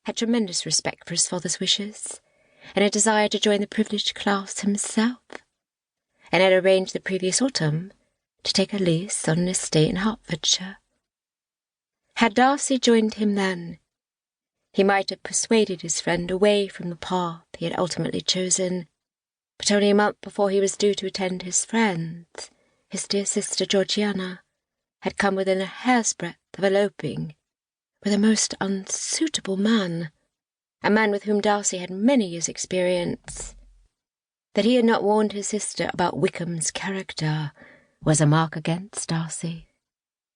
had tremendous respect for his father's wishes, and a desire to join the privileged class himself, and had arranged the previous autumn to take a lease on an estate in Hertfordshire. Had Darcy joined him then, he might have persuaded his friend away from the path he had ultimately chosen, but only a month before he was due to attend his friends, his dear sister Georgiana had come within a hair's breadth of eloping with a most unsuitable man, a man with whom Darcy had many years' experience. That he had not warned his sister about Wickham's character was a mark against Darcy.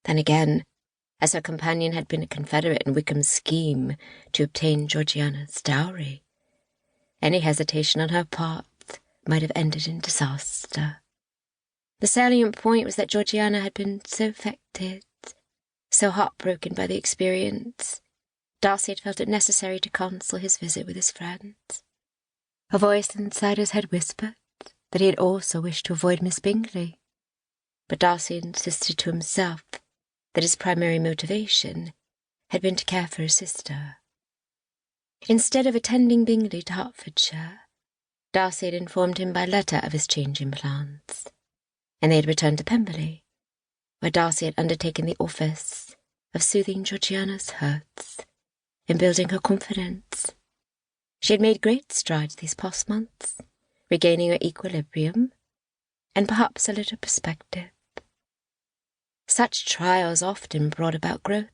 Then again, as her companion had been a confederate in Wickham's scheme to obtain Georgiana's dowry, any hesitation on her part might have ended in disaster. The salient point was that Georgiana had been so affected, so heartbroken by the experience, Darcy had felt it necessary to cancel his visit with his friends. A voice inside his head whispered that he had also wished to avoid Miss Bingley, but Darcy insisted to himself that his primary motivation had been to care for his sister. Instead of attending Bingley to Hertfordshire, Darcy had informed him by letter of his change in plans, and they had returned to Pemberley, where Darcy had undertaken the office of soothing Georgiana's hurts and building her confidence. She had made great strides these past months, regaining her equilibrium and perhaps a little perspective. Such trials often brought about growth,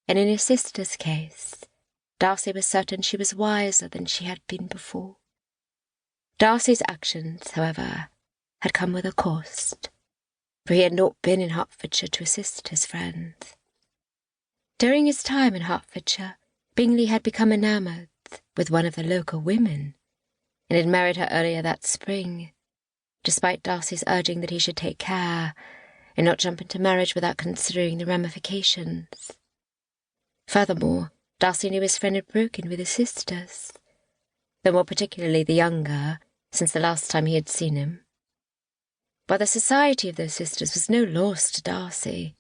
and in his sister's case, Darcy was certain she was wiser than she had been before. Darcy's actions, however, had come with a cost, for he had not been in Hertfordshire to assist his friends. During his time in Hertfordshire, Bingley had become enamoured with one of the local women, and had married her earlier that spring, despite Darcy's urging that he should take care and not jump into marriage without considering the ramifications. Furthermore, Darcy knew his friend had broken with his sisters, though more particularly the younger, since the last time he had seen him. But the society of those sisters was no loss to Darcy.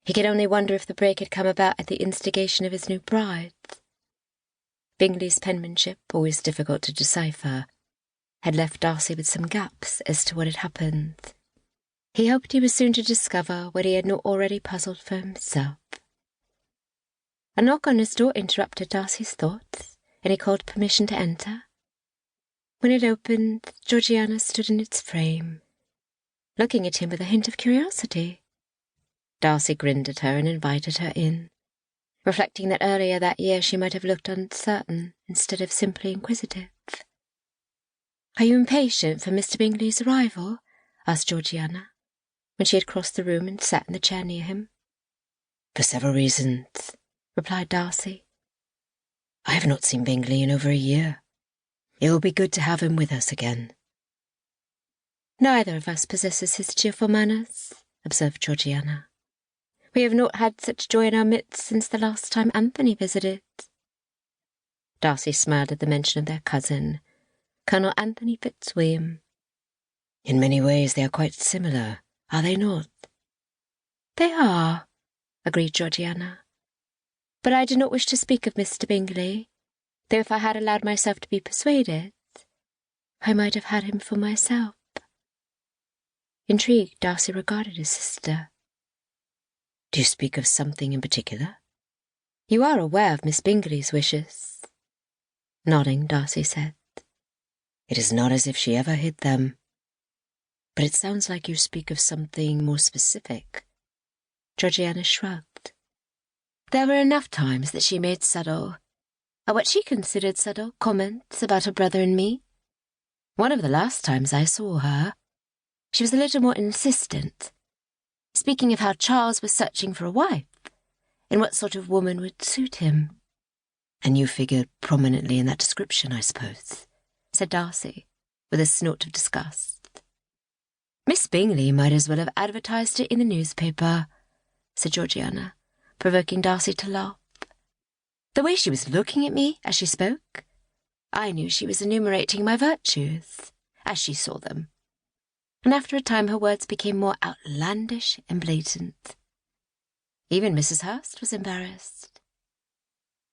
He could only wonder if the break had come about at the instigation of his new bride. Bingley's penmanship, always difficult to decipher, had left Darcy with some gaps as to what had happened. He hoped he was soon to discover what he had not already puzzled for himself. A knock on his door interrupted Darcy's thoughts, and he called permission to enter. When it opened, Georgiana stood in its frame, looking at him with a hint of curiosity. Darcy grinned at her and invited her in, reflecting that earlier that year she might have looked uncertain instead of simply inquisitive. "Are you impatient for Mr. Bingley's arrival?" asked Georgiana, when she had crossed the room and sat in the chair near him. "For several reasons," replied Darcy. "I have not seen Bingley in over a year. It will be good to have him with us again." "Neither of us possesses his cheerful manners," observed Georgiana. "We have not had such joy in our midst since the last time Anthony visited." Darcy smiled at the mention of their cousin, Colonel Anthony Fitzwilliam. "In many ways they are quite similar, are they not?" "They are," agreed Georgiana. "But I do not wish to speak of Mr. Bingley, though if I had allowed myself to be persuaded, I might have had him for myself." Intrigued, Darcy regarded his sister. "Do you speak of something in particular?" "You are aware of Miss Bingley's wishes?" Nodding, Darcy said. "It is not as if she ever hid them. But it sounds like you speak of something more specific." Georgiana shrugged. "There were enough times that she made subtle, or what she considered subtle, comments about her brother and me. One of the last times I saw her, she was a little more insistent, speaking of how Charles was searching for a wife, and what sort of woman would suit him." "And you figured prominently in that description, I suppose?" said Darcy, with a snort of disgust. "Miss Bingley might as well have advertised it in the newspaper," said Georgiana, provoking Darcy to laugh. "The way she was looking at me as she spoke, I knew she was enumerating my virtues, as she saw them. And after a time her words became more outlandish and blatant. Even Mrs. Hurst was embarrassed.